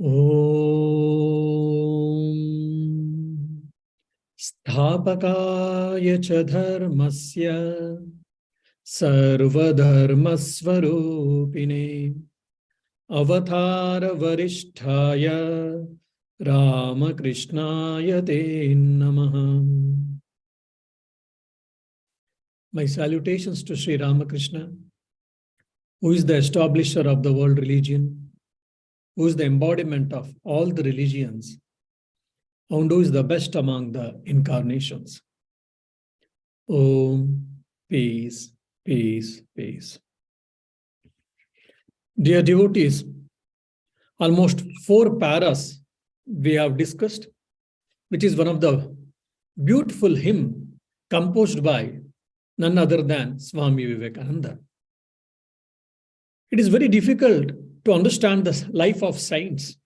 Om Sthapakaya cha dharmasya sarvadharmasvarupine avatara varisthaya Ramakrishnaya te namaha. My salutations to Sri Ramakrishna, who is the establisher of the world religion, who is the embodiment of all the religions, and who is the best among the incarnations. Om, peace, peace, peace. Dear devotees, almost 4 paras we have discussed, which is one of the beautiful hymn composed by none other than Swami Vivekananda. It is very difficult to understand the life of saints,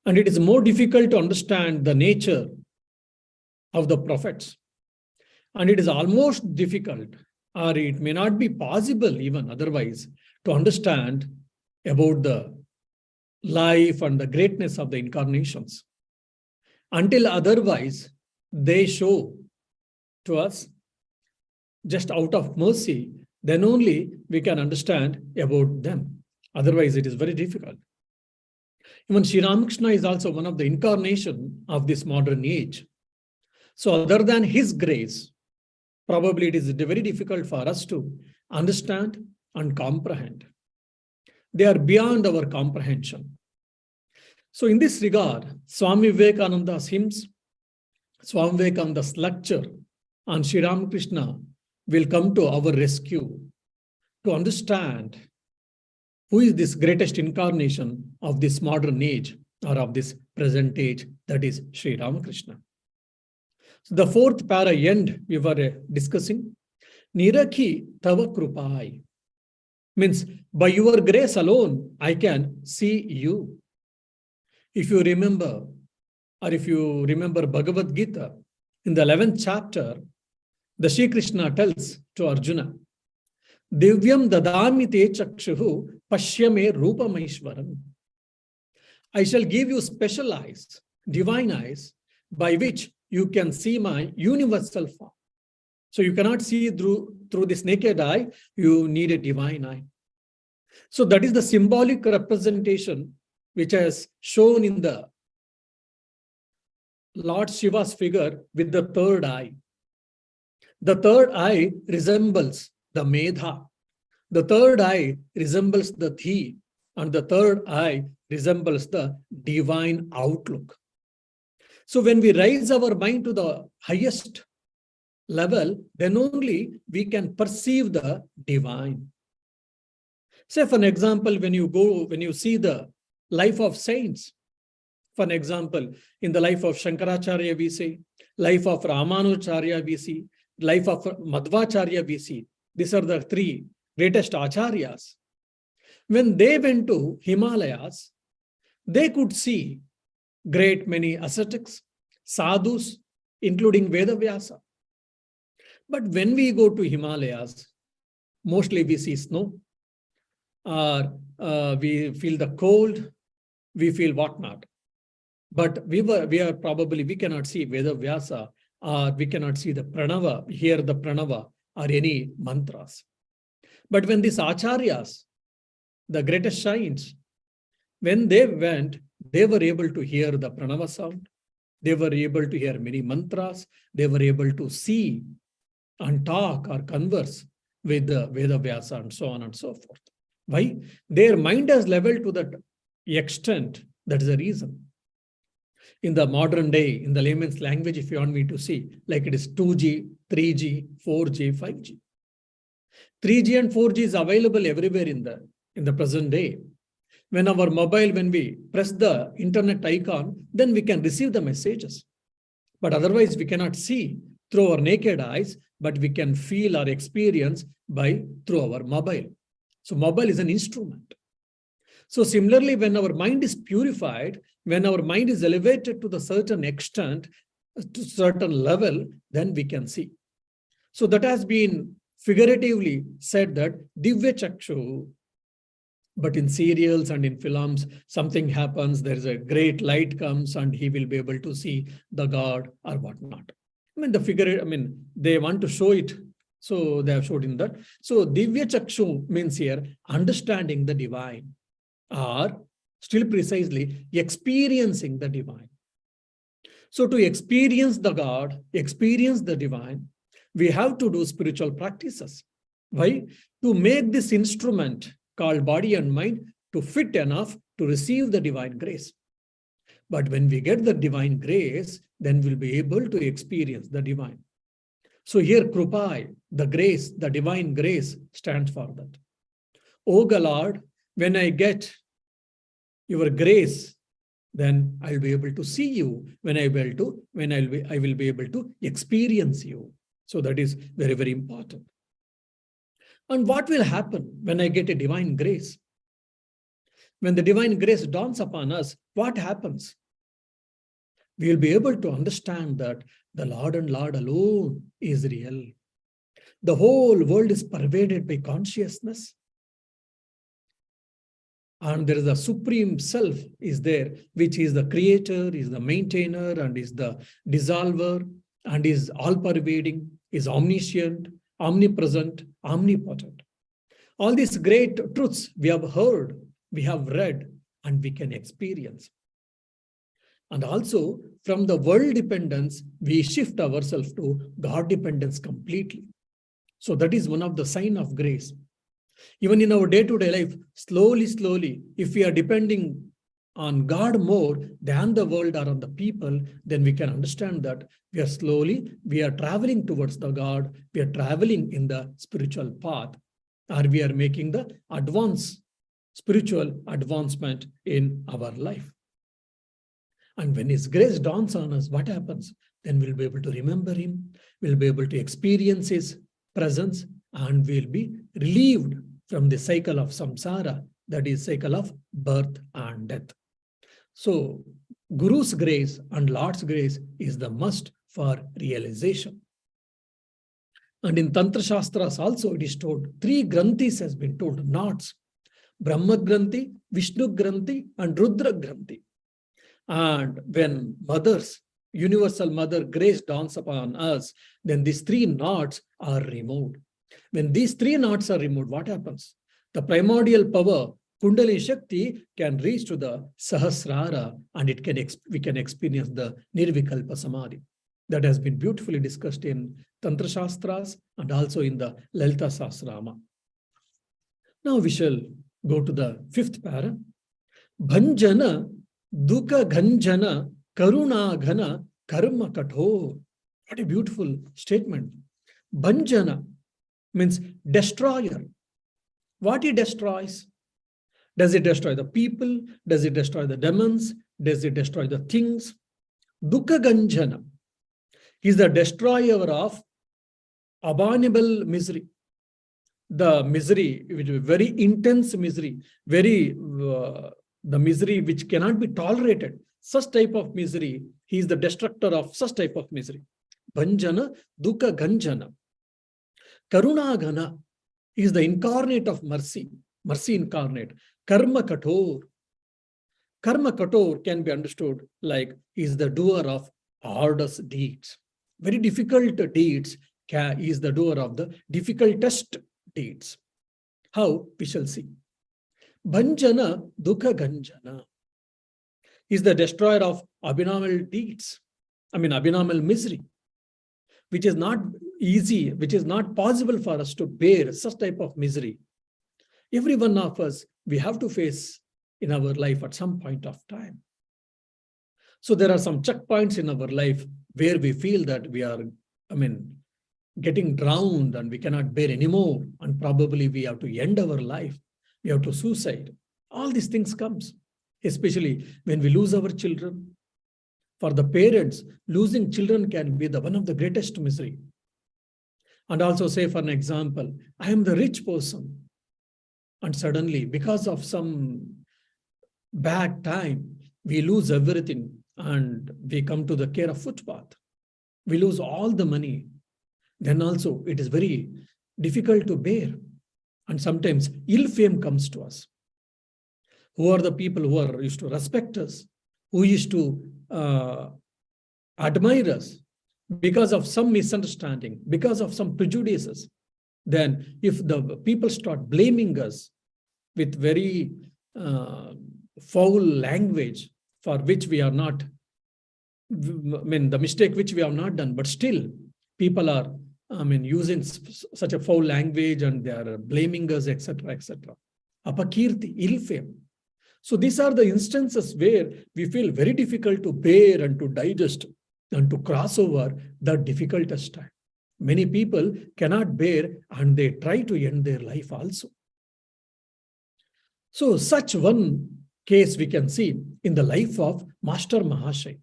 and it is more difficult to understand the nature of the prophets. And it is almost difficult, or it may not be possible even otherwise, to understand about the life and the greatness of the incarnations. Until otherwise, they show to us just out of mercy, then only we can understand about them. Otherwise, it is very difficult. Even Sri Ramakrishna is also one of the incarnation of this modern age. So other than his grace, probably it is very difficult for us to understand and comprehend. They are beyond our comprehension. So in this regard, Swami Vivekananda's hymns, Swami Vivekananda's lecture on Sri Ramakrishna will come to our rescue to understand who is this greatest incarnation of this modern age or of this present age, that is Sri Ramakrishna. So the 4th para end we were discussing, Nirakhi Tava Krupai, means by your grace alone I can see you. If you remember Bhagavad Gita, in the 11th chapter, the Sri Krishna tells to Arjuna, Divyam dadami te chakshuhu pashyame rupamaishwaram. I shall give you special eyes, divine eyes, by which you can see my universal form. So you cannot see through this naked eye, you need a divine eye. So that is the symbolic representation which has shown in the Lord Shiva's figure with the 3rd eye. The 3rd eye resembles the Medha. The 3rd eye resembles the Thi. And the 3rd eye resembles the divine outlook. So when we raise our mind to the highest level, then only we can perceive the divine. Say, for an example, when you see the life of saints, for an example, in the life of Shankaracharya we see, life of Ramanujarya we see, life of Madhvacharya we see. These are the 3 greatest acharyas. When they went to Himalayas, they could see great many ascetics, sadhus, including Vedavyasa. But when we go to Himalayas, mostly we see snow, or we feel the cold, we feel whatnot. But we cannot see Vedavyasa, or we cannot see the pranava, hear the pranava, or any mantras. But when these acharyas, the greatest saints, when they went, they were able to hear the pranava sound, they were able to hear many mantras, they were able to see and talk or converse with the Vedavyasa and so on and so forth. Why? Their mind has leveled to that extent. That is the reason. In the modern day, in the layman's language, if you want me to see, like it is 2G, 3G, 4G, 5G. 3G and 4G is available everywhere in the present day. When our mobile, when we press the internet icon, then we can receive the messages. But otherwise, we cannot see through our naked eyes, but we can feel or experience through our mobile. So mobile is an instrument. So similarly, when our mind is purified, when our mind is elevated to the certain extent, to certain level, then we can see. So that has been figuratively said that Divya Chakshu, But in serials and in films, something happens, there is a great light comes and he will be able to see the God or whatnot. I mean, the figure, I mean, they want to show it. So they have showed in that. So Divya Chakshu means here understanding the divine, or still precisely experiencing the divine. So to experience the God, experience the divine, we have to do spiritual practices. Why? To make this instrument called body and mind to fit enough to receive the divine grace. But when we get the divine grace, then we'll be able to experience the divine. So here Krupai, the grace, the divine grace stands for that. O Lord, when I get your grace, then I'll be able to see you. When I will be able to experience you. So that is very, very important. And what will happen when I get a divine grace? When the divine grace dawns upon us, what happens? We will be able to understand that the Lord and Lord alone is real. The whole world is pervaded by consciousness. And there is a supreme self is there, which is the creator, is the maintainer, and is the dissolver, and is all-pervading, is omniscient, omnipresent, omnipotent. All these great truths we have heard, we have read, and we can experience. And also, from the world dependence, we shift ourselves to God dependence completely. So that is one of the signs of grace. Even in our day-to-day life, slowly, if we are depending on God more than the world or on the people, then we can understand that we are traveling towards the God, we are traveling in the spiritual path, or we are making the spiritual advancement in our life. And when His grace dawns on us, what happens? Then we'll be able to remember Him, we'll be able to experience His presence, and we'll be relieved from the cycle of samsara, that is cycle of birth and death. So Guru's grace and Lord's grace is the must for realization. And in Tantra Shastras also it is told, 3 Granthis has been told, knots: Brahma Granthi, Vishnu Granthi, and Rudra Granthi. And when universal mother grace dawns upon us, then these 3 knots are removed. When these 3 knots are removed, what happens? The primordial power, Kundalini Shakti, can reach to the Sahasrara, and we can experience the Nirvikalpa Samadhi. That has been beautifully discussed in Tantra Shastras and also in the Lalita Sahasrama. Now we shall go to the 5th para. Bhanjana Dukha Ghanjana Karuna Ghana Karma Kathor. What a beautiful statement. Bhanjana means destroyer. What He destroys? Does it destroy the people? Does it destroy the demons? Does it destroy the things? Dukha Ganjana. He is the destroyer of abominable misery. The misery, which is very intense misery, the misery which cannot be tolerated. Such type of misery, He is the destructor of such type of misery. Bhanjana Dukha Ganjana. Karuna Ghana. He is the incarnate of mercy, mercy incarnate. Karma Kathor. Karma Kathor can be understood like He is the doer of arduous deeds. Very difficult deeds. He is the doer of the difficultest deeds. How? We shall see. Bhanjana Dukha Ganjana. He is the destroyer of abnormal deeds. Abnormal misery, which is not easy, which is not possible for us to bear such type of misery. Every one of us, we have to face in our life at some point of time. So there are some checkpoints in our life where we feel that we are, getting drowned and we cannot bear anymore. And probably we have to end our life. We have to suicide. All these things comes, especially when we lose our children. For the parents, losing children can be one of the greatest misery. And also say, for an example, I am the rich person. And suddenly, because of some bad time, we lose everything and we come to the care of footpath. We lose all the money. Then also, it is very difficult to bear. And sometimes ill fame comes to us. Who are the people who are used to respect us, who used to admire us? Because of some misunderstanding, because of some prejudices, then if the people start blaming us with very foul language for which we are not, the mistake which we have not done, but still people are, using such a foul language and they are blaming us, etc., etc. Apakirti, ill fame. So these are the instances where we feel very difficult to bear and to digest and to cross over the difficultest time. Many people cannot bear and they try to end their life also. So such one case we can see in the life of Master Mahashay.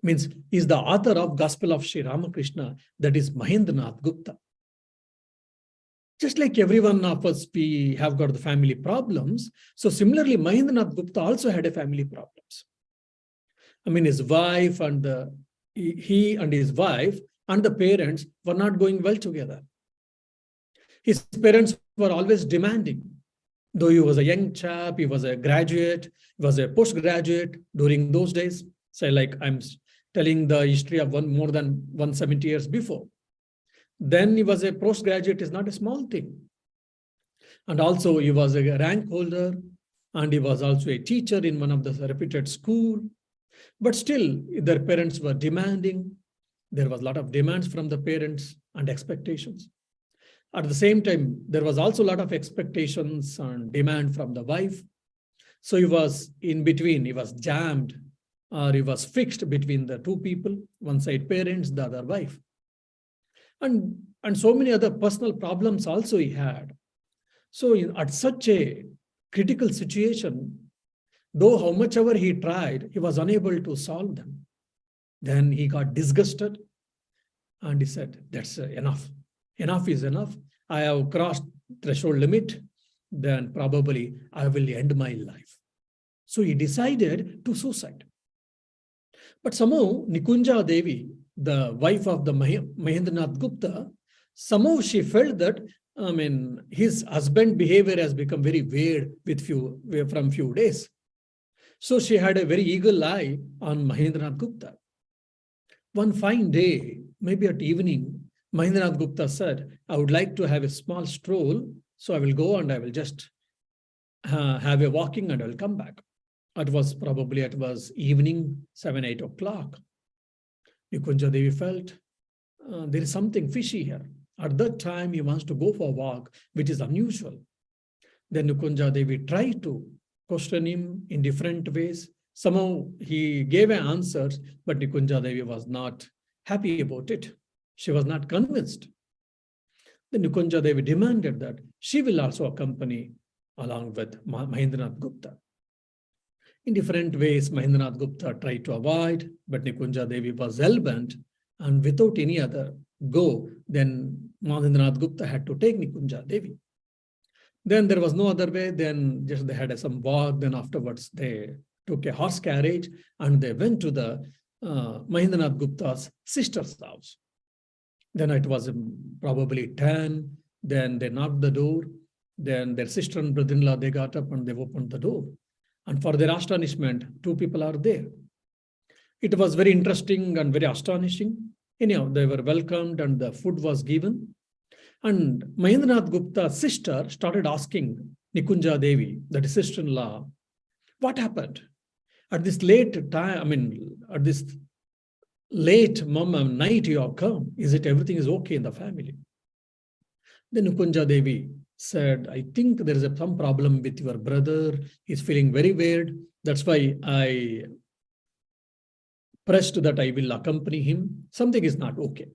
Means is the author of Gospel of Sri Ramakrishna, that is Mahendranath Gupta. Just like every one of us, we have got the family problems. So similarly, Mahendranath Gupta also had a family problems. His wife and he and his wife and the parents were not going well together. His parents were always demanding. Though he was a young chap, he was a graduate, he was a postgraduate during those days. Say, like I'm telling the history of more than 170 years before. Then he was a postgraduate, is not a small thing. And also he was a rank holder and he was also a teacher in one of the reputed school. But still, their parents were demanding. There was a lot of demands from the parents and expectations. At the same time, there was also a lot of expectations and demand from the wife. So he was in between, he was jammed or he was fixed between the two people, one side parents, the other wife. And so many other personal problems also he had. So at such a critical situation, though how much ever he tried, he was unable to solve them. Then he got disgusted and he said, that's enough. Enough is enough. I have crossed threshold limit. Then probably I will end my life. So he decided to suicide. But somehow Nikunja Devi, the wife of the Mahendranath Gupta, somehow she felt that his husband's behavior has become very weird from few days. So she had a very eagle eye on Mahendranath Gupta. One fine day, maybe at evening, Mahendranath Gupta said, I would like to have a small stroll, so I will go and I will just have a walking and I will come back. It was evening, 7, 8 o'clock. Nikunja Devi felt there is something fishy here. At that time, he wants to go for a walk, which is unusual. Then Nikunja Devi tried to question him in different ways. Somehow he gave answers, but Nikunja Devi was not happy about it. She was not convinced. Then Nikunja Devi demanded that she will also accompany along with Mahendranath Gupta. In different ways, Mahendranath Gupta tried to avoid, but Nikunja Devi was hell-bent, and without any other go, then Mahendranath Gupta had to take Nikunja Devi. Then there was no other way, then just they had some walk, then afterwards they took a horse carriage and they went to the Mahendranath Gupta's sister's house. Then it was probably 10, then they knocked the door, then their sister and brother-in-law, they got up and they opened the door. And for their astonishment, 2 people are there. It was very interesting and very astonishing. Anyhow, they were welcomed and the food was given. And Mahendranath Gupta's sister started asking Nikunja Devi, that is sister-in-law, what happened? At this late time, at this late night you have come, is it everything is okay in the family? Then Nikunja Devi said, I think there is some problem with your brother. He's feeling very weird. That's why I pressed that I will accompany him. Something is not okay.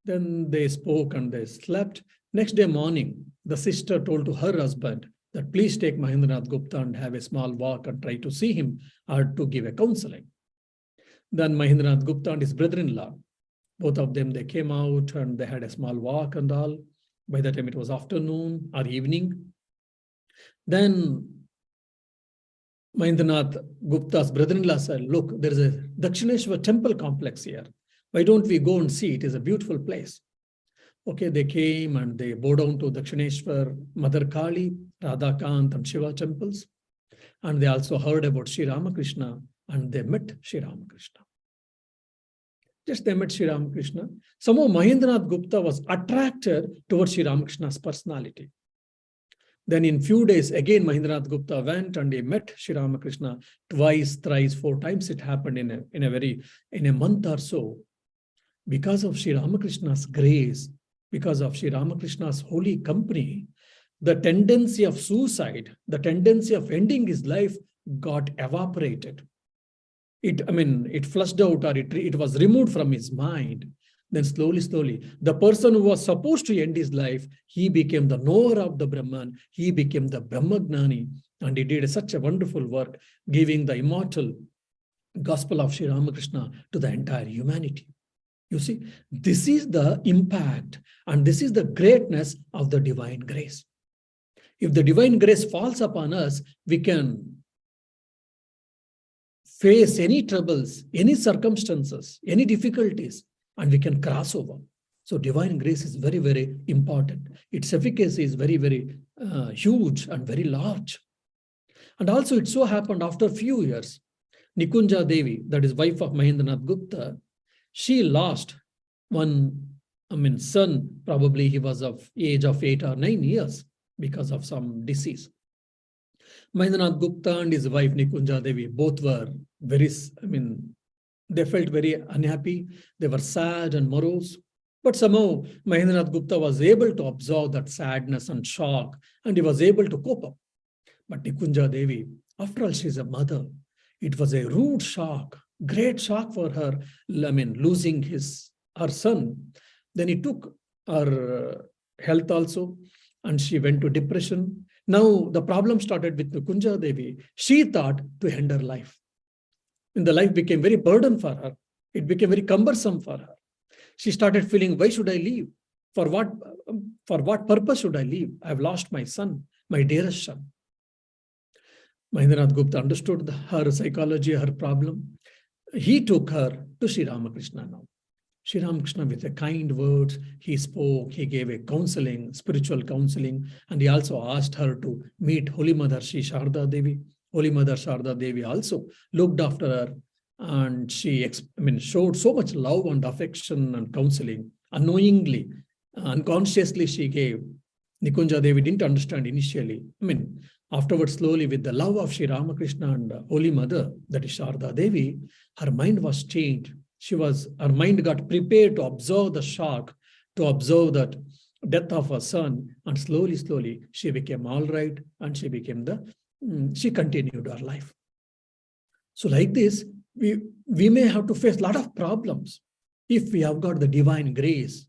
Then they spoke and they slept. Next day morning, the sister told to her husband that please take Mahendranath Gupta and have a small walk and try to see him or to give a counseling. Then Mahendranath Gupta and his brother-in-law, both of them, they came out and they had a small walk and all. By the time it was afternoon or evening. Then Mahendranath Gupta's brother-in-law said, look, there is a Dakshineshwar temple complex here. Why don't we go and see? It is a beautiful place. Okay, they came and they bowed down to Dakshineshwar, Mother Kali, Radhakant and Shiva temples. and they also heard about Sri Ramakrishna, and they met Sri Ramakrishna. Just they met Sri Ramakrishna. Somehow Mahendranath Gupta was attracted towards Sri Ramakrishna's personality. Then in few days, again Mahendranath Gupta went and he met Sri Ramakrishna twice, thrice, 4 times. It happened in a month or so. Because of Sri Ramakrishna's grace, because of Sri Ramakrishna's holy company, the tendency of suicide, the tendency of ending his life got evaporated. It flushed out, or it was removed from his mind. Then slowly, the person who was supposed to end his life, he became the knower of the Brahman, he became the Brahmagnani, and he did such a wonderful work, giving the immortal gospel of Sri Ramakrishna to the entire humanity. You see, this is the impact and this is the greatness of the divine grace. If the divine grace falls upon us, we can face any troubles, any circumstances, any difficulties, and we can cross over. So divine grace is very, very important. Its efficacy is very, very huge and very large. And also it so happened after a few years, Nikunja Devi, that is wife of Mahendranath Gupta, she lost one son. Probably he was of age of 8 or 9 years because of some disease. Mahendranath Gupta and his wife Nikunja Devi both were they felt very unhappy. They were sad and morose. But somehow Mahendranath Gupta was able to absorb that sadness and shock, and he was able to cope up. But Nikunja Devi, after all, she's a mother. It was a rude shock, great shock for her, losing her son. Then it took her health also, and she went to depression. Now the problem started with Nikunja Devi. She thought to end her life. And the life became very burden for her. It became very cumbersome for her. She started feeling, why should I leave? For what purpose should I leave? I've lost my son, my dearest son. Mahendranath Gupta understood her psychology, her problem. He took her to Sri Ramakrishna now. Sri Ramakrishna, with a kind words, he spoke, he gave a counseling, spiritual counseling, and he also asked her to meet Holy Mother Sri Sharda Devi. Holy Mother Sharda Devi also looked after her, and she showed so much love and affection and counseling. Unknowingly, unconsciously she gave. Nikunja Devi didn't understand initially. Afterwards, slowly, with the love of Sri Ramakrishna and Holy Mother, that is Sharda Devi, her mind was changed. Her mind got prepared to observe the shock, to observe that death of her son, and slowly, she became all right, and she continued her life. So like this, we may have to face a lot of problems if we have got the divine grace,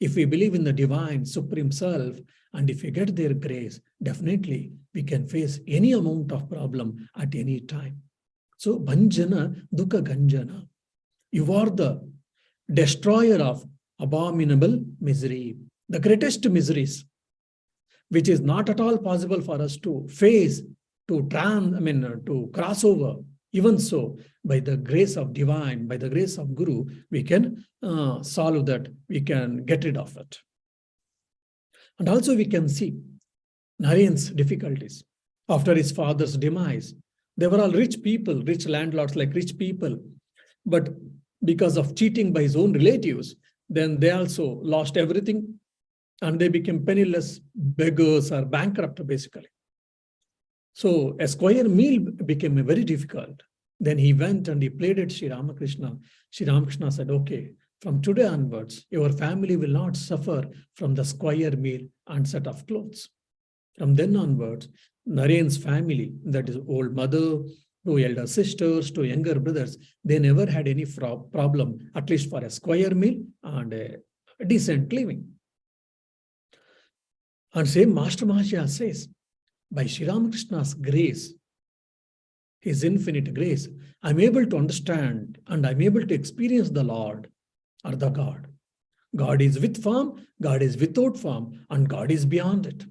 if we believe in the divine supreme self, and if we get their grace, definitely we can face any amount of problem at any time. So Bhanjana Dukkha Ganjana, you are the destroyer of abominable misery, the greatest miseries, which is not at all possible for us to face, to cross over. Even so, by the grace of divine, by the grace of Guru, we can solve that, we can get rid of it. And also we can see Narayan's difficulties. After his father's demise, they were all rich people, rich landlords, like rich people. But because of cheating by his own relatives, then they also lost everything, and they became penniless beggars or bankrupt, basically. So a square meal became very difficult. Then he went and he pleaded Sri Ramakrishna. Sri Ramakrishna said, okay, from today onwards, your family will not suffer from the square meal and set of clothes. From then onwards, Narayan's family, that is old mother, 2 elder sisters, 2 younger brothers, they never had any problem, at least for a square meal and a decent living. And same Master Mahashaya says, by Sri Ramakrishna's grace, his infinite grace, I'm able to understand and I'm able to experience the Lord or the God. God is with form, God is without form, and God is beyond it.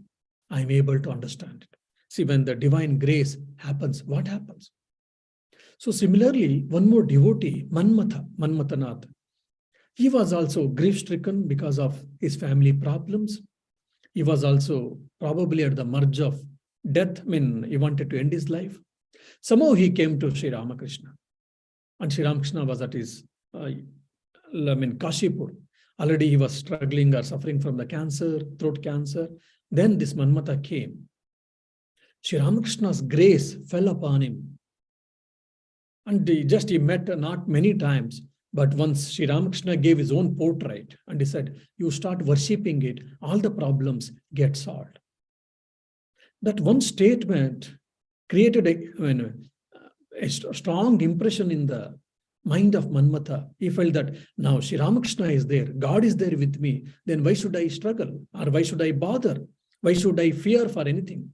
I'm able to understand it. See, when the divine grace happens, what happens? So similarly, one more devotee, Manmatanath, he was also grief-stricken because of his family problems. He was also probably at the merge of death. He wanted to end his life. Somehow he came to Sri Ramakrishna. And Sri Ramakrishna was at his, Kashipur. Already he was struggling or suffering from the cancer, throat cancer. Then this Manmatha came. Sri Ramakrishna's grace fell upon him. And he met not many times, but once Sri Ramakrishna gave his own portrait and he said, you start worshipping it, all the problems get solved. That one statement created a strong impression in the mind of Manmatha. He felt that now Sri Ramakrishna is there, God is there with me, then why should I struggle? Or why should I bother? Why should I fear for anything?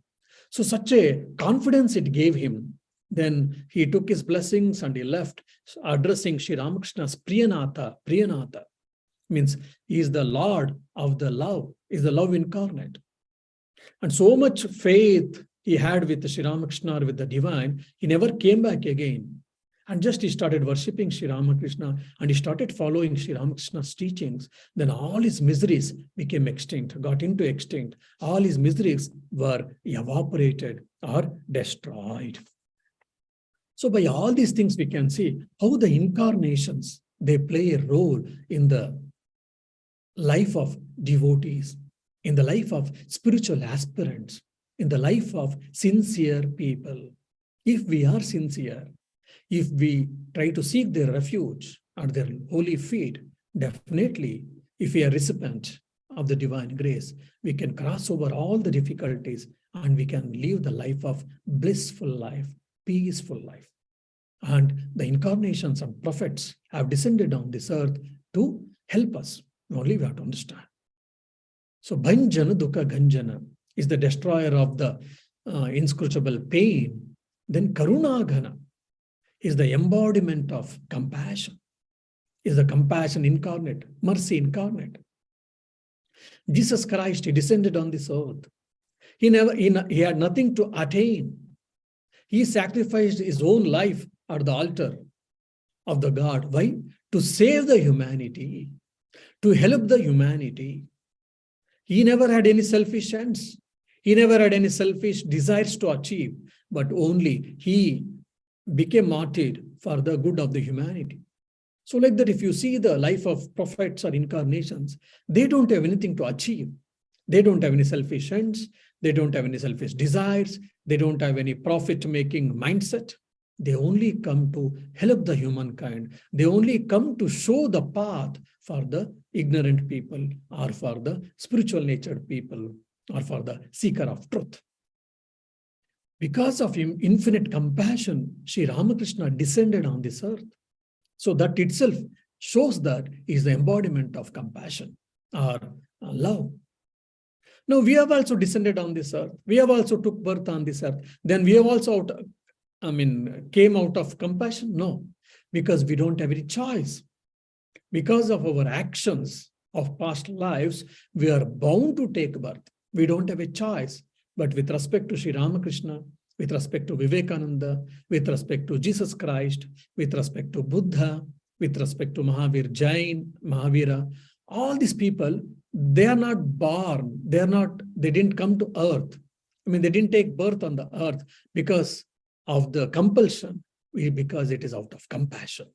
So such a confidence it gave him. Then he took his blessings and he left, addressing Sri Ramakrishna's Priyanatha. Priyanatha means he is the Lord of the love, is the love incarnate. And so much faith he had with Sri Ramakrishna, with the divine, he never came back again. And just he started worshipping Sri Ramakrishna and he started following Sri Ramakrishna's teachings. Then all his miseries became extinct, got into extinct. All his miseries were evaporated or destroyed. So by all these things, we can see how the incarnations, they play a role in the life of devotees, in the life of spiritual aspirants, in the life of sincere people. If we are sincere, if we try to seek their refuge at their holy feet, definitely, if we are recipient of the divine grace, we can cross over all the difficulties and we can live the life of blissful life, peaceful life. And the incarnations of prophets have descended on this earth to help us. Only we have to understand. So Bhanjana Dukkha Ganjana is the destroyer of the inscrutable pain. Then Karunagana is the embodiment of compassion, is the compassion incarnate, mercy incarnate. Jesus Christ, he descended on this earth. He had nothing to attain. He sacrificed his own life at the altar of the God. Why? To save the humanity, to help the humanity. He never had any selfish ends. He never had any selfish desires to achieve, but only he became martyred for the good of the humanity. So like that, if you see the life of prophets or incarnations, they don't have anything to achieve. They don't have any selfish ends. They don't have any selfish desires. They don't have any profit-making mindset. They only come to help the humankind. They only come to show the path for the ignorant people or for the spiritual natured people or for the seeker of truth. Because of infinite compassion, Sri Ramakrishna descended on this earth. So that itself shows that he is the embodiment of compassion or love. Now we have also descended on this earth. We have also took birth on this earth. Then we have also came out of compassion? No, because we don't have any choice. Because of our actions of past lives, we are bound to take birth. We don't have a choice. But with respect to Sri Ramakrishna, with respect to Vivekananda, with respect to Jesus Christ, with respect to Buddha, with respect to Mahavir Jain, Mahavira, all these people, they are not born. They didn't come to earth. They didn't take birth on the earth because of the compulsion, because it is out of compassion.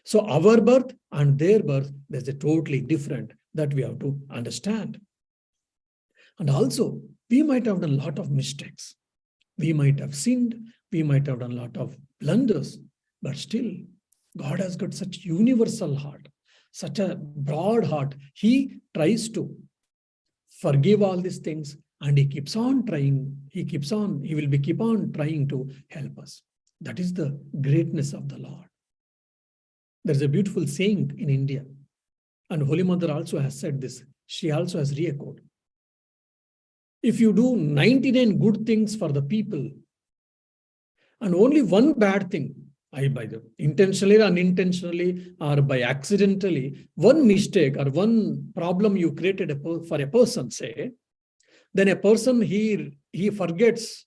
So our birth and their birth, there's a totally different that we have to understand. And also, we might have done a lot of mistakes. We might have sinned. We might have done a lot of blunders. But still, God has got such universal heart, such a broad heart. He tries to forgive all these things and he keeps on trying. He will keep on trying to help us. That is the greatness of the Lord. There's a beautiful saying in India, and Holy Mother also has said this. She also has re-echoed. If you do 99 good things for the people and only one bad thing, either intentionally or unintentionally or by accidentally, one mistake or one problem you created for a person, say, then a person, he forgets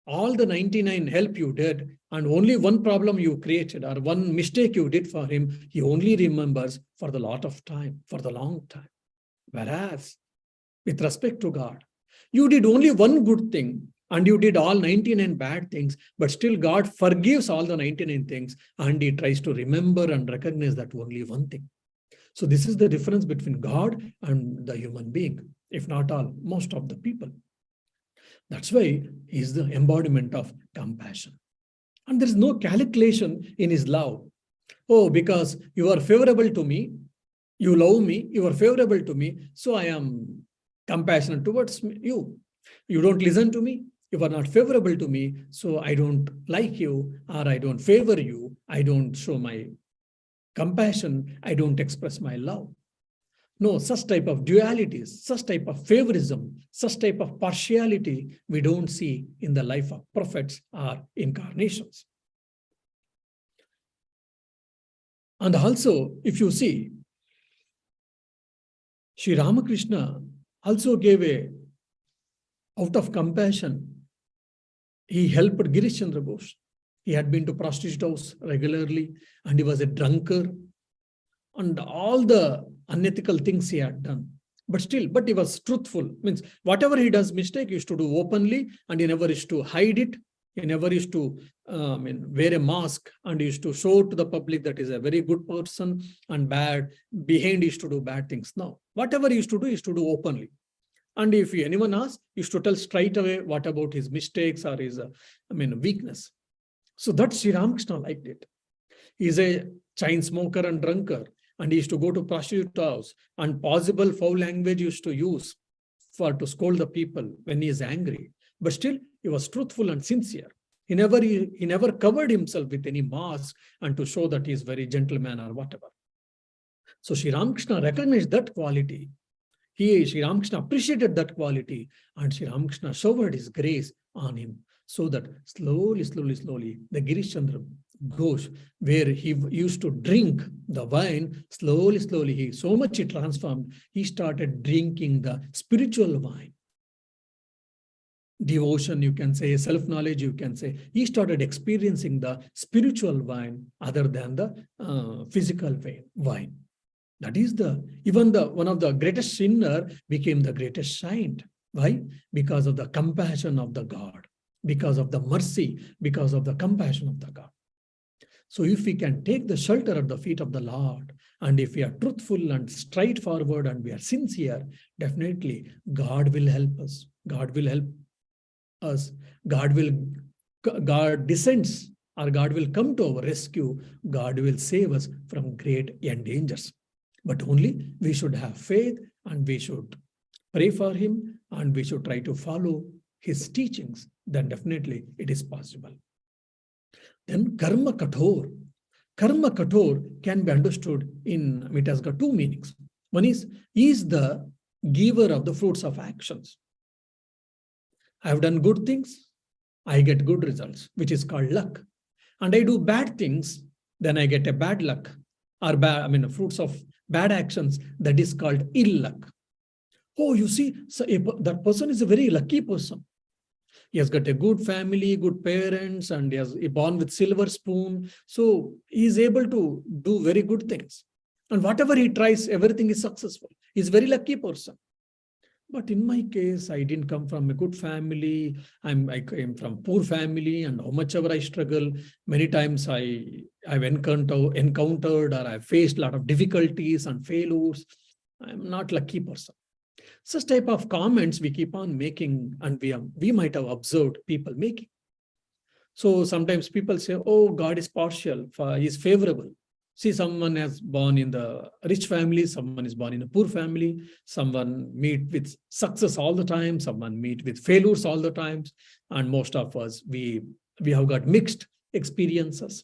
all the 99 help you did and only one problem you created or one mistake you did for him, he only remembers for the lot of time, for the long time. Whereas, with respect to God, you did only one good thing and you did all 99 bad things, but still God forgives all the 99 things, and he tries to remember and recognize that only one thing. So this is the difference between God and the human being, if not all, most of the people. That's why he is the embodiment of compassion. And there is no calculation in his love. Oh, because you are favorable to me, you love me, you are favorable to me, so I am compassionate towards you. You don't listen to me, you are not favorable to me, so I don't like you, or I don't favor you, I don't show my compassion, I don't express my love. No, such type of dualities, such type of favorism, such type of partiality we don't see in the life of prophets or incarnations. And also, if you see, Sri Ramakrishna also gave out of compassion, he helped Girish Chandra Ghosh. He had been to prostitute house regularly, and he was a drunkard, and all the unethical things he had done. But he was truthful. Means whatever he does mistake, he used to do openly, and he never used to hide it. He never used to wear a mask, and he used to show to the public that he's a very good person, and behind he used to do bad things. No, whatever he used to do openly. And if anyone asks, he used to tell straight away what about his mistakes or his weakness. So that's Sri Ramakrishna liked it. He's a chain smoker and drunkard, and he used to go to prostitute house, and possible foul language used to use to scold the people when he is angry. But still, he was truthful and sincere. He never covered himself with any mask and to show that he is very gentleman or whatever. So Sri Ramakrishna recognized that quality. Sri Ramakrishna appreciated that quality, and Sri Ramakrishna showered his grace on him, so that slowly, the Girish Chandra Ghosh, where he used to drink the wine, slowly, he transformed. He started drinking the spiritual wine. Devotion, you can say, self-knowledge, you can say. He started experiencing the spiritual wine other than the physical wine. That is one of the greatest sinner became the greatest saint. Why? Because of the compassion of the God, because of the mercy, because of the compassion of the God. So if we can take the shelter at the feet of the Lord, and if we are truthful and straightforward and we are sincere, definitely God will help us. God will help us. God descends, or God will come to our rescue. God will save us from great dangers. But only we should have faith, and we should pray for him, and we should try to follow his teachings. Then definitely it is possible. Then karma kathor. Karma kathor can be understood it has got two meanings. One is the giver of the fruits of actions. I have done good things, I get good results, which is called luck. And I do bad things, then I get a bad luck, or fruits of bad actions, that is called ill luck. Oh, you see, so that person is a very lucky person. He has got a good family, good parents, and he is born with silver spoon. So he is able to do very good things. And whatever he tries, everything is successful. He is a very lucky person. But in my case, I didn't come from a good family. I came from poor family, and how much ever I struggle, many times I've encountered or I've faced a lot of difficulties and failures. I'm not a lucky person. Such type of comments we keep on making, and we might have observed people making. So sometimes people say, oh, God is partial, he is favorable. See, someone is born in the rich family, someone is born in a poor family, someone meet with success all the time, someone meet with failures all the times, and most of us, we have got mixed experiences.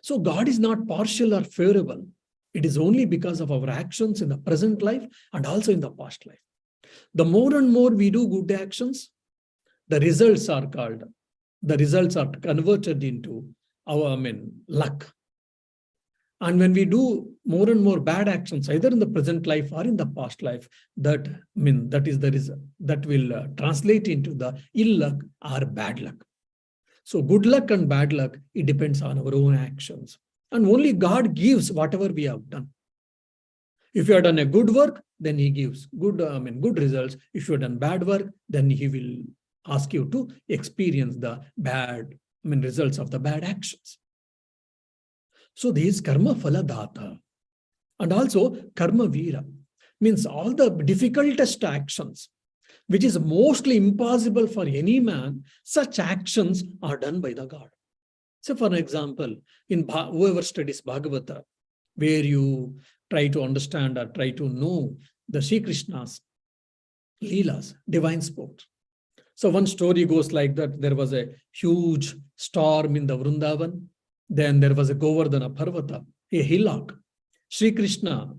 So God is not partial or favorable. It is only because of our actions in the present life and also in the past life. The more and more we do good actions, the results are converted into our luck. And when we do more and more bad actions, either in the present life or in the past life, that is the result that will translate into the ill luck or bad luck. So good luck and bad luck, it depends on our own actions. And only God gives whatever we have done. If you have done a good work, then he gives good results. If you have done bad work, then he will ask you to experience the bad, results of the bad actions. So this is karma phala data. And also karma vira means all the difficultest actions, which is mostly impossible for any man, such actions are done by the God. So for an example, in whoever studies Bhagavata, where you try to understand or try to know the Sri Krishna's Leelas, divine sport. So one story goes like that. There was a huge storm in the Vrindavan. Then there was a Govardhana Parvata, a hillock. Sri Krishna,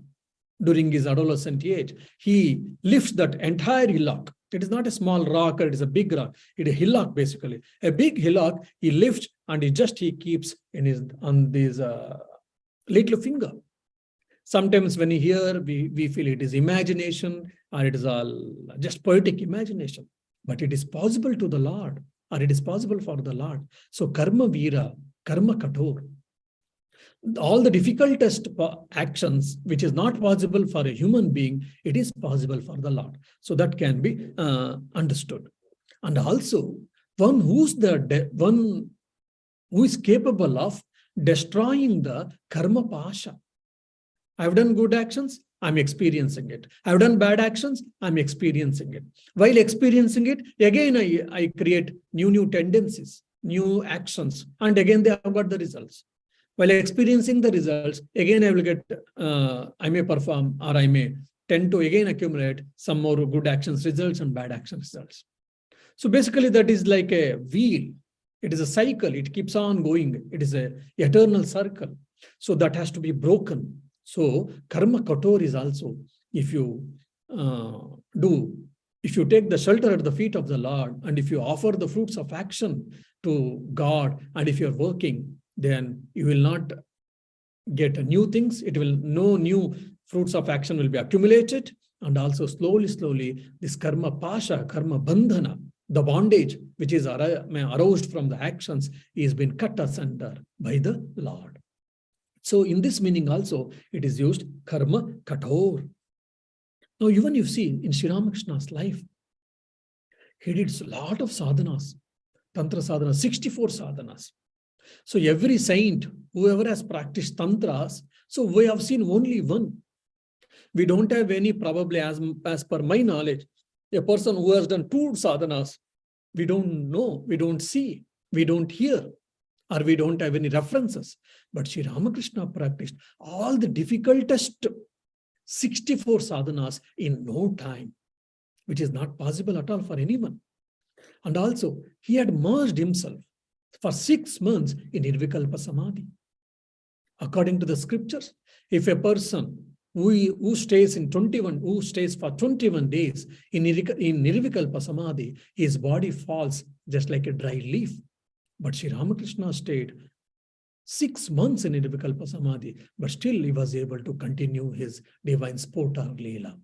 during his adolescent age, he lifts that entire hillock. It is not a small rock, or it is a big rock. It is a hillock, basically. A big hillock, he lifts and he keeps on his little finger. Sometimes when we hear, we feel it is imagination, or it is all just poetic imagination. But it is possible to the Lord, or it is possible for the Lord. So karma vira, karma kator. All the difficultest actions, which is not possible for a human being, it is possible for the Lord. So that can be understood. And also, one who is capable of destroying the karma pasha. I've done good actions, I'm experiencing it. I've done bad actions, I'm experiencing it. While experiencing it, again I create new tendencies, new actions, and again they have got the results. While experiencing the results, again I will get, I may perform, or I may tend to again accumulate some more good actions results and bad action results. So basically that is like a wheel. It is a cycle. It keeps on going. It is an eternal circle. So that has to be broken. So karma kator is also, if you take the shelter at the feet of the Lord, and if you offer the fruits of action to God, and if you're working, then you will not get new things. No new fruits of action will be accumulated. And also slowly, this karma pasha, karma bandhana, the bondage which is aroused from the actions, is been cut asunder by the Lord. So in this meaning also, it is used karma kator. Now, even you see in Sri Ramakrishna's life, he did a lot of sadhanas, tantra sadhanas, 64 sadhanas. So every saint, whoever has practiced tantras, so we have seen only one. We don't have any, probably as per my knowledge, a person who has done 2 sadhanas. We don't know, we don't see, we don't hear, or we don't have any references. But Sri Ramakrishna practiced all the difficultest 64 sadhanas in no time, which is not possible at all for anyone. And also, he had merged himself for 6 months in Nirvikalpa Samadhi. According to the scriptures, if a person who stays for 21 days in Nirvikalpa Samadhi, his body falls just like a dry leaf. But Sri Ramakrishna stayed 6 months in Nirvikalpa Samadhi, but still he was able to continue his divine sport or Leela,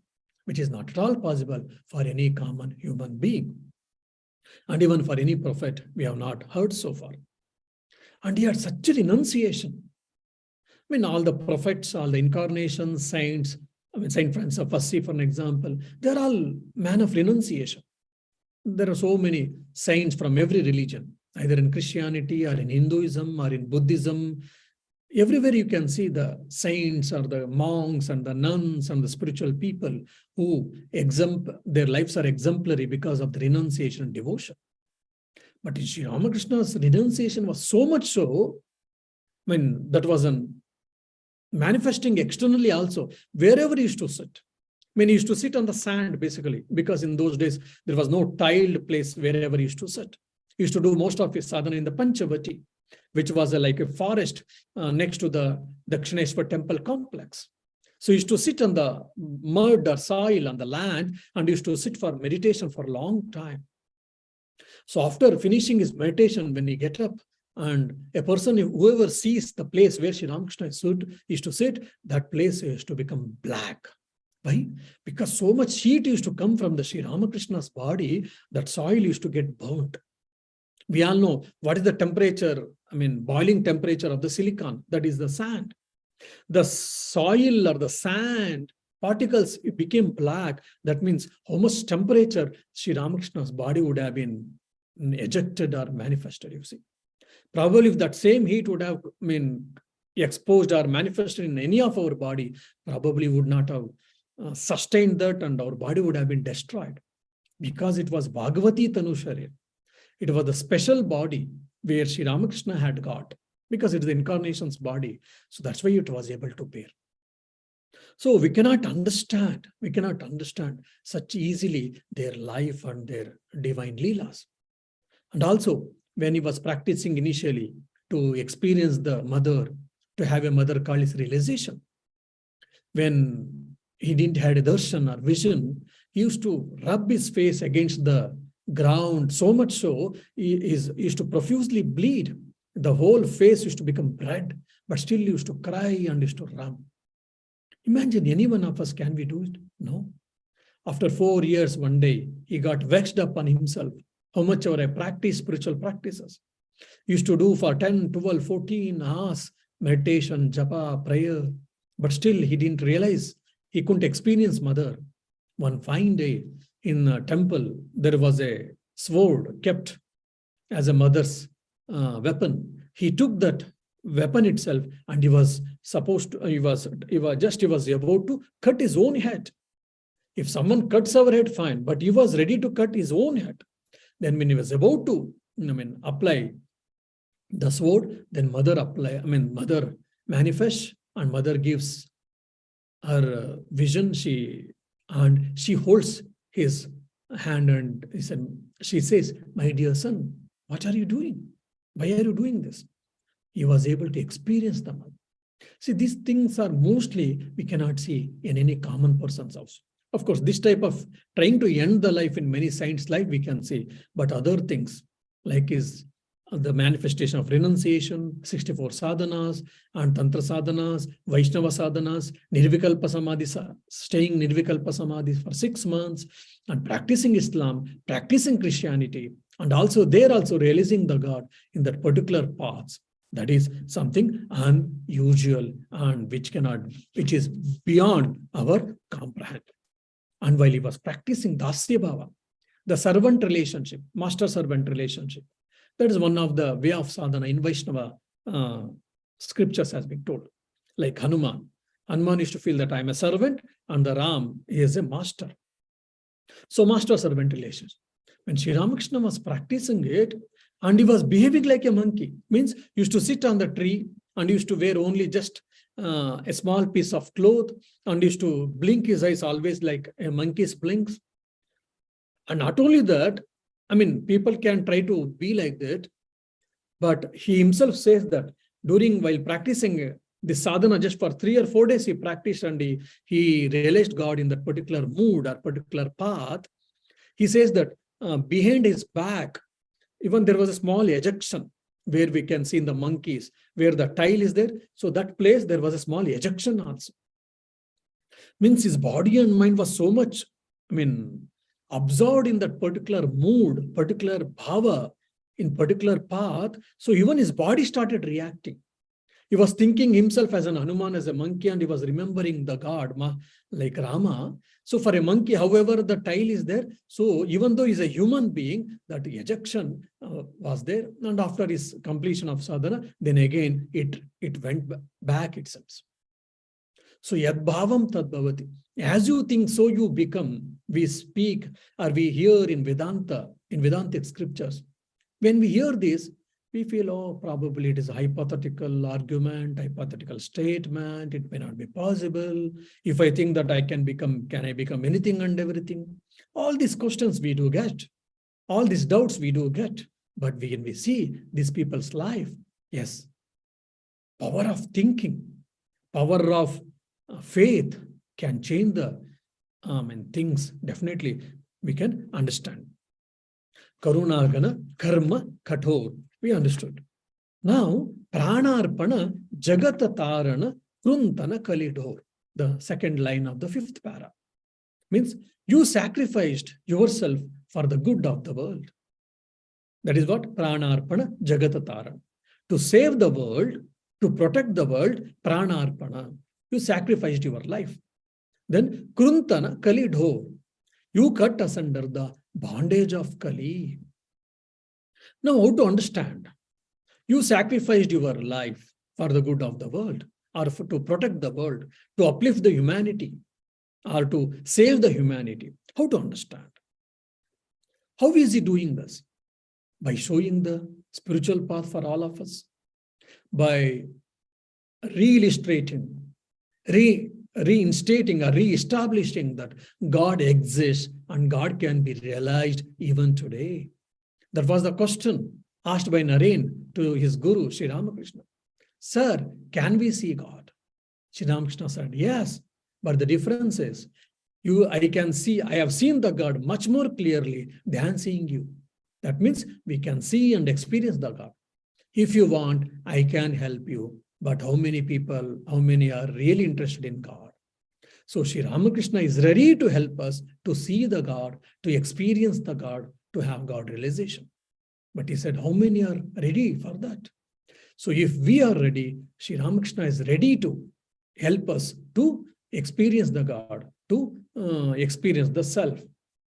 which is not at all possible for any common human being. And even for any prophet, we have not heard so far. And he had such a renunciation. All the prophets, all the incarnations, saints, Saint Francis of Assisi, for an example, they're all men of renunciation. There are so many saints from every religion, either in Christianity or in Hinduism or in Buddhism. Everywhere you can see the saints or the monks and the nuns and the spiritual people who their lives are exemplary because of the renunciation and devotion. But Sri Ramakrishna's renunciation was so much so, that was manifesting externally also, wherever he used to sit. He used to sit on the sand, basically, because in those days, there was no tiled place wherever he used to sit. He used to do most of his sadhana in the Panchavati, which was like a forest next to the Dakshineshwar temple complex. So he used to sit on the mud or soil on the land, and he used to sit for meditation for a long time. So after finishing his meditation, when he get up, and a person, whoever sees the place where Sri Ramakrishna used to sit, that place used to become black. Why? Because so much heat used to come from the Sri Ramakrishna's body, that soil used to get burnt. We all know what is the temperature, boiling temperature of the silicon, that is the sand. The soil or the sand particles became black. That means how much temperature Sri Ramakrishna's body would have been ejected or manifested, you see. Probably if that same heat would have exposed or manifested in any of our body, probably would not have sustained that, and our body would have been destroyed, because it was Bhagavati Tanu Sharir. It was the special body where Sri Ramakrishna had got, because it is the incarnation's body. So that's why it was able to bear. So we cannot understand such easily their life and their divine leelas. And also, when he was practicing initially to experience the mother, to have a mother call his realization, when he didn't have a darshan or vision, he used to rub his face against the ground, so much so, he used to profusely bleed. The whole face used to become red, but still he used to cry and used to run. Imagine any one of us, can we do it? No. After 4 years, one day, he got vexed upon himself. How much ever I practice spiritual practices. He used to do for 10, 12, 14 hours meditation, japa, prayer, but still he didn't realize he couldn't experience mother. One fine day in a temple, there was a sword kept as a mother's weapon. He took that weapon itself, and he was about to cut his own head. If someone cuts our head, fine, but he was ready to cut his own head. Then when he was about to apply the sword, then mother manifests, and mother gives her vision. She holds his hand, and she says, "My dear son, what are you doing? Why are you doing this?" He was able to experience the mother. See, these things are mostly we cannot see in any common person's house. Of course, this type of trying to end the life in many saints' life we can see, but other things like is the manifestation of renunciation, 64 sadhanas and tantra sadhanas, Vaishnava sadhanas, Nirvikalpa Samadhi, staying Nirvikalpa Samadhi for 6 months, and practicing Islam, practicing Christianity, and also realizing the God in that particular paths. That is something unusual and which is beyond our comprehension. And while he was practicing Dasya Bhava, the servant relationship, master-servant relationship, that is one of the way of sadhana in Vaishnava scriptures has been told. Like Hanuman. Hanuman used to feel that I am a servant and the Ram is a master. So master-servant relationship. When Sri Ramakrishna was practicing it, and he was behaving like a monkey, means used to sit on the tree and used to wear only just a small piece of cloth, and used to blink his eyes always like a monkey's blinks. And not only that, people can try to be like that, but he himself says that while practicing this sadhana just for 3 or 4 days, he practiced and he realized God in that particular mood or particular path. He says that behind his back, even there was a small ejection where we can see in the monkeys where the tile is there. So that place, there was a small ejection also. Means his body and mind was so much, absorbed in that particular mood, particular bhava, in particular path. So even his body started reacting. He was thinking himself as an Hanuman, as a monkey, and he was remembering the God, like Rama. So for a monkey, however, the tile is there. So even though he's a human being, that ejection was there. And after his completion of sadhana, then again, it went back itself. So yad bhavam tad bhavati. As you think, so you become. We speak or we hear in Vedantic scriptures. When we hear this, we feel, oh, probably it is a hypothetical argument, hypothetical statement. It may not be possible. If I think that can I become anything and everything? All these questions we do get. All these doubts we do get. But when we see these people's life, yes, power of thinking, power of faith can change the things. Definitely, we can understand. Karunagana, karma, kathor. We understood. Now, pranarpana, jagatatarana, kruntana kalidor. The second line of the 5th para. Means you sacrificed yourself for the good of the world. That is what pranarpana, jagatatarana. To save the world, to protect the world, pranarpana. You sacrificed your life. Then kruntana kalidor. You cut asunder the bondage of Kali. Now, how to understand? You sacrificed your life for the good of the world, or to protect the world, to uplift the humanity, or to save the humanity. How to understand? How is he doing this? By showing the spiritual path for all of us, by reillustrating, reinstating or re-establishing that God exists and God can be realized even today. That was the question asked by Naren to his guru, Sri Ramakrishna. Sir, can we see God? Sri Ramakrishna said, yes, but the difference is, I have seen the God much more clearly than seeing you. That means we can see and experience the God. If you want, I can help you. But how many are really interested in God? So Sri Ramakrishna is ready to help us to see the God, to experience the God, to have God realization. But he said, how many are ready for that? So if we are ready, Sri Ramakrishna is ready to help us to experience the God, to experience the self,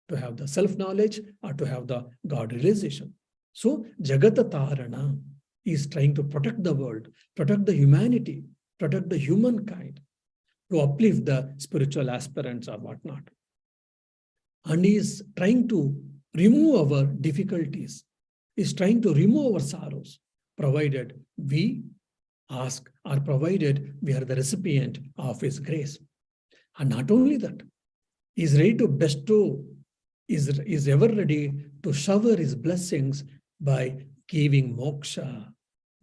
to have the self-knowledge or to have the God realization. So Jagata Tarana is trying to protect the world, protect the humanity, protect the humankind, to uplift the spiritual aspirants or whatnot. And he is trying to remove our difficulties, is trying to remove our sorrows, provided we ask or provided we are the recipient of his grace. And not only that, he is ready to bestow, is ever ready to shower his blessings by giving moksha,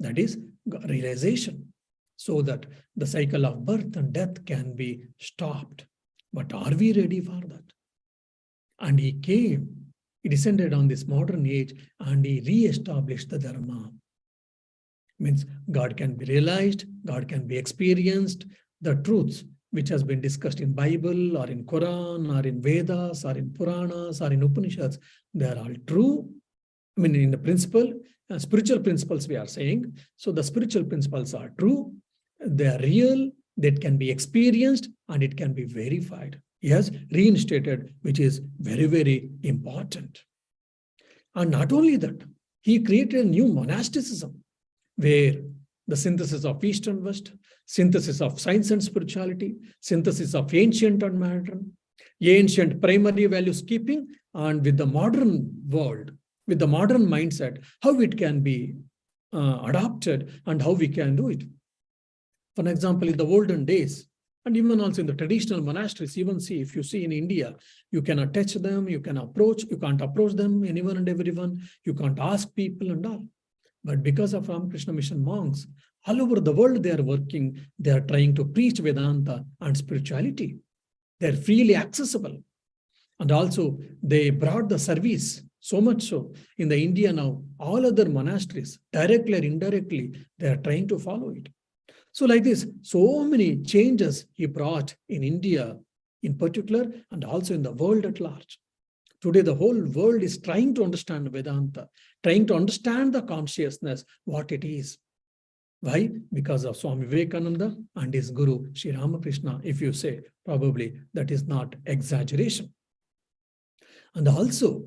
that is realization, so that the cycle of birth and death can be stopped. But are we ready for that? And he came, he descended on this modern age and he re-established the Dharma. Means God can be realized, God can be experienced, the truths which has been discussed in Bible or in Quran or in Vedas or in Puranas or in Upanishads, they are all true. I mean, in the principle, spiritual principles we are saying. So the spiritual principles are true, they are real, that can be experienced and it can be verified. He has reinstated, which is very, very important. And not only that, he created a new monasticism where the synthesis of East and West, synthesis of science and spirituality, synthesis of ancient and modern, ancient primary values keeping, and with the modern world, with the modern mindset, how it can be adopted and how we can do it. For example, in the olden days, and even also in the traditional monasteries, even see, if you see in India, you cannot touch them, you can't approach them, anyone and everyone, you can't ask people and all. But because of Ramakrishna Mission monks, all over the world they are working, they are trying to preach Vedanta and spirituality. They are freely accessible. And also they brought the service, so much so, in the India now, all other monasteries, directly or indirectly, they are trying to follow it. So like this, so many changes he brought in India in particular, and also in the world at large. Today, the whole world is trying to understand Vedanta, trying to understand the consciousness, what it is. Why? Because of Swami Vivekananda and his guru, Sri Ramakrishna, if you say, probably that is not exaggeration. And also,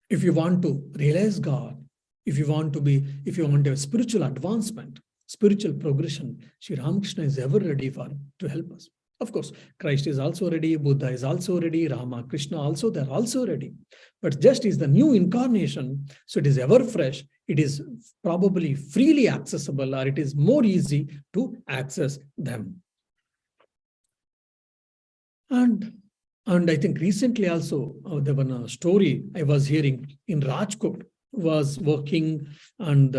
if you want to realize God, if you want to have spiritual advancement, spiritual progression, Sri Ramakrishna is ever ready to help us. Of course, Christ is also ready, Buddha is also ready, Rama, Krishna also, they're also ready. But just is the new incarnation, so it is ever fresh, it is probably freely accessible, or it is more easy to access them. And I think recently also, there was a story I was hearing in Rajkot, was working, and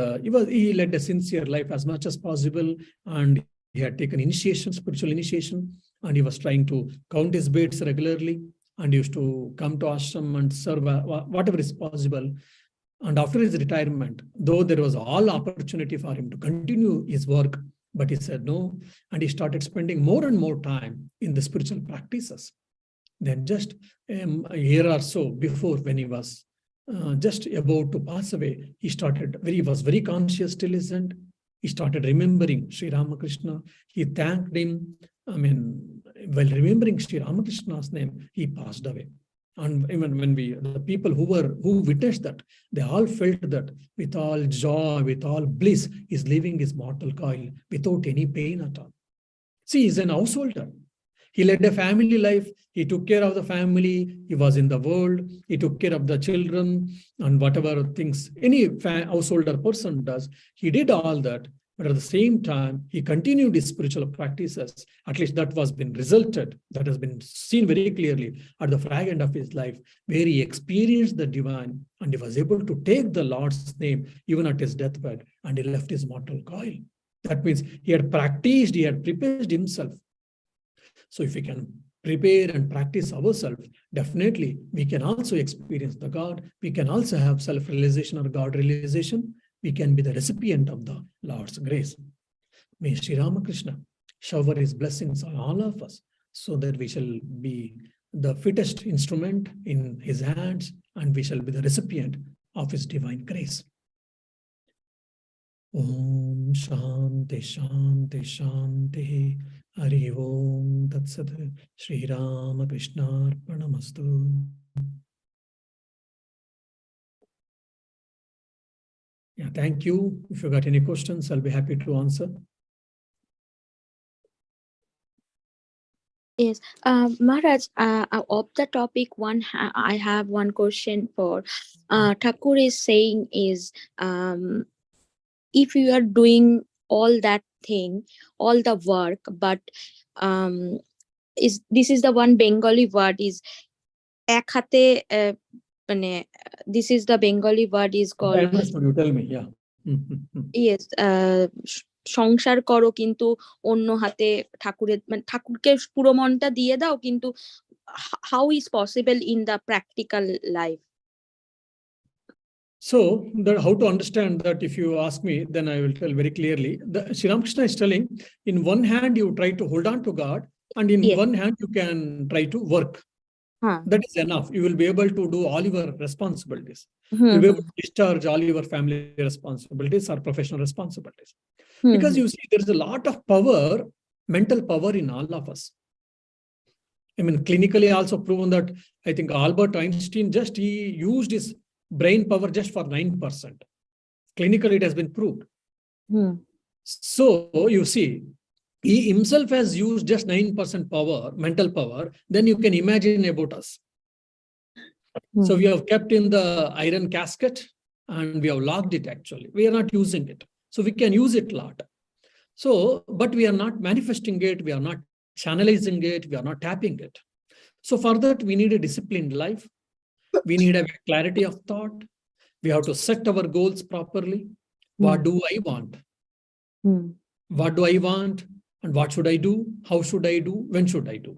he led a sincere life as much as possible, and he had taken initiation, spiritual initiation, and he was trying to count his beads regularly, and used to come to ashram and serve whatever is possible. And after his retirement, though there was all opportunity for him to continue his work, but he said no, and he started spending more and more time in the spiritual practices. Then just a year or so before, when he was just about to pass away, he was very conscious till his end. He started remembering Sri Ramakrishna. He thanked him. While remembering Sri Ramakrishna's name, he passed away. And even when the people who witnessed that, they all felt that with all joy, with all bliss, he's leaving his mortal coil without any pain at all. See, he's an householder. He led a family life. He took care of the family. He was in the world. He took care of the children and whatever things any householder person does. He did all that. But at the same time, he continued his spiritual practices. At least that was been resulted. That has been seen very clearly at the fag end of his life, where he experienced the divine and he was able to take the Lord's name even at his deathbed, and he left his mortal coil. That means he had practiced, he had prepared himself. So if we can prepare and practice ourselves, definitely we can also experience the God. We can also have self-realization or God realization. We can be the recipient of the Lord's grace. May Sri Ramakrishna shower his blessings on all of us so that we shall be the fittest instrument in his hands and we shall be the recipient of his divine grace. Om Shanti Shanti Shanti Hari Om Tat Sat Sri Ramakrishna Arpanamastu. Yeah, thank you. If you got any questions, I'll be happy to answer. Yes, Maharaj, of the topic I have one question for Thakur is saying is if you are doing all that thing, all the work, but this is the one Bengali word is ek hate, this is the Bengali word is called. I understand. You tell me, yeah. Yes, সংসার করো কিন্তু অন্য হাতে ঠাকুরের মানে ঠাকুরকে পুরো মনটা দিয়ে দাও, কিন্তু how is possible in the practical life? So how to understand that, if you ask me, then I will tell very clearly. Sri Ramakrishna is telling, in one hand you try to hold on to God, and in one hand you can try to work. That is enough. You will be able to do all your responsibilities. You'll be able to discharge all your family responsibilities or professional responsibilities. Because you see, there is a lot of power, mental power in all of us. I mean, clinically also proven that, I think Albert Einstein, he used his brain power just for 9%. Clinically, it has been proved. So you see, he himself has used just 9% power, mental power. Then you can imagine about us. So we have kept in the iron casket and we have locked it actually. We are not using it. So we can use it a lot. So, but we are not manifesting it. We are not channelizing it. We are not tapping it. So for that, we need a disciplined life. We need a clarity of thought. We have to set our goals properly. What do I want? What do I want? And what should I do? How should I do? When should I do?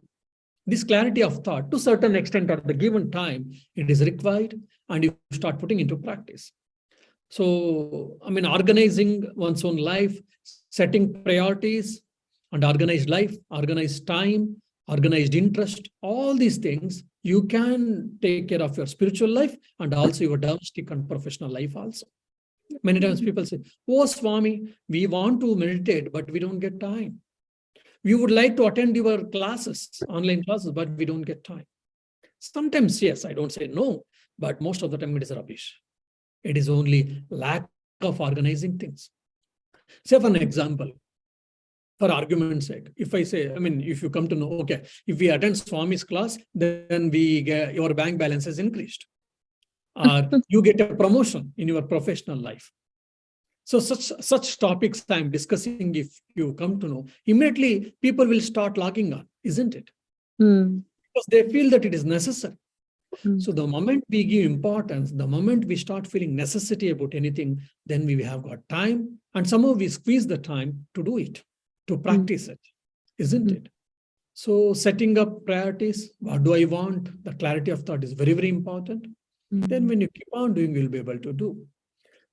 This clarity of thought, to a certain extent at the given time, it is required, and you start putting into practice. So, I mean, organizing one's own life, setting priorities, and organized life, organized time, organized interest, all these things, you can take care of your spiritual life and also your domestic and professional life also. Many times people say, oh, Swami, we want to meditate, but we don't get time. We would like to attend your classes, online classes, but we don't get time. Sometimes, yes, I don't say no, but most of the time it is rubbish. It is only lack of organizing things. Say, for an example, for argument's sake, if I say, I mean, if you come to know, okay, if we attend Swami's class, then your bank balance has increased. Or you get a promotion in your professional life. So such topics I'm discussing, if you come to know, immediately people will start logging on, isn't it? Because they feel that it is necessary. So the moment we give importance, the moment we start feeling necessity about anything, then we have got time, and somehow we squeeze the time to do it, to practice it, isn't it? So setting up priorities, what do I want? The clarity of thought is very, very important. Then when you keep on doing, you'll be able to do.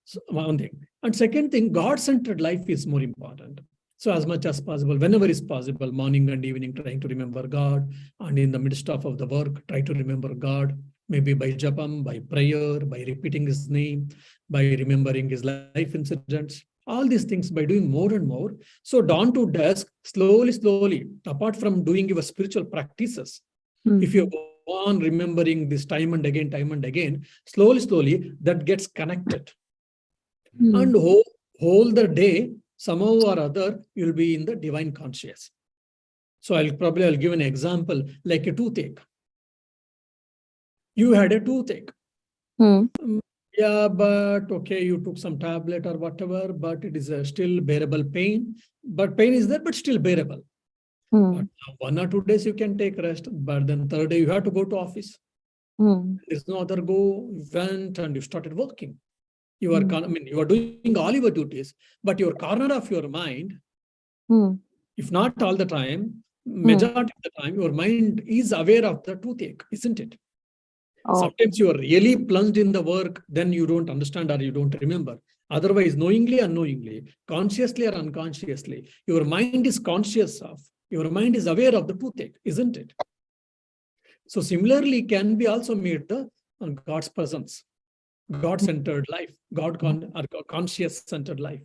So one thing. And second thing, God-centered life is more important. So as much as possible, whenever is possible, morning and evening, trying to remember God. And in the midst of the work, try to remember God, maybe by japam, by prayer, by repeating his name, by remembering his life incidents, all these things by doing more and more. So dawn to dusk, slowly, apart from doing your spiritual practices, if you on remembering this time and again, slowly, that gets connected. And whole the day, somehow or other, you'll be in the divine conscious. So I'll give an example, like a toothache. You had a toothache. Yeah, but okay, you took some tablet or whatever, but it is still bearable pain. But pain is there, but still bearable. But 1 or 2 days you can take rest, but then third day you have to go to office. There's no other go. You went and you started working. You are, you are doing all your duties, but your corner of your mind, if not all the time, majority of the time, your mind is aware of the toothache, isn't it? Sometimes you are really plunged in the work, then you don't understand or you don't remember. Otherwise, knowingly, unknowingly, consciously or unconsciously, your mind is conscious of, your mind is aware of the toothache, isn't it? So similarly, can be also made the God's presence, God-centered life, conscious-centered life.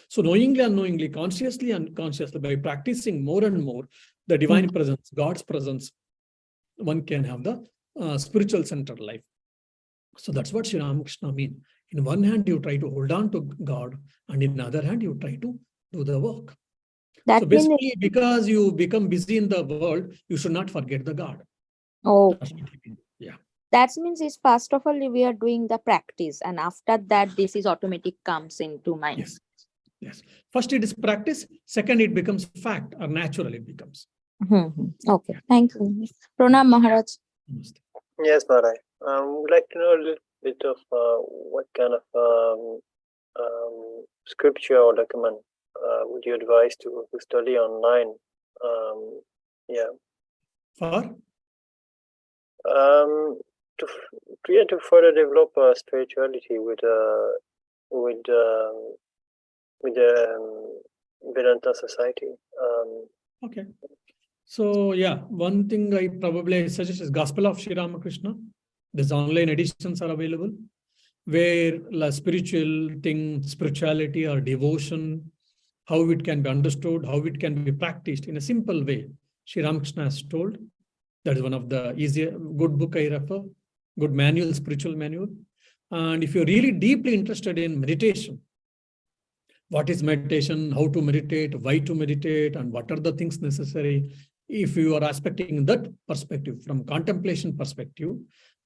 So knowingly, unknowingly, consciously, unconsciously, by practicing more and more the divine presence, God's presence, one can have the spiritual centered life. So that's what Sri Ramakrishna means. In one hand, you try to hold on to God, and in the other hand, you try to do the work. So basically, because you become busy in the world, you should not forget the God. Yeah. That means is first of all we are doing the practice, and after that this is automatic comes into mind. Yes. First it is practice. Second it becomes fact or natural it becomes. Okay. Yeah. Thank you. Pranam Maharaj. Yes, Maharaj. Would like to know a little bit of what kind of scripture or document would you advise to study online? For? To further develop spirituality with Vedanta society. Okay. So yeah, one thing I probably suggest is Gospel of Sri Ramakrishna. These online editions are available, where spiritual thing, spirituality or devotion, how it can be understood, how it can be practiced in a simple way. Sri Ramakrishna has told. That is one of the easier, good book I refer, good manual, spiritual manual. And if you're really deeply interested in meditation, what is meditation, how to meditate, why to meditate, and what are the things necessary, if you are aspecting that perspective, from contemplation perspective,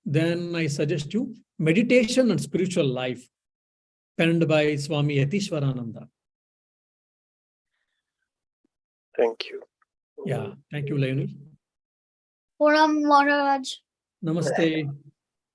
then I suggest you Meditation and Spiritual Life, penned by Swami Yatishwarananda. Thank you. Yeah, thank you, Lionel. Pranam Maharaj. Namaste.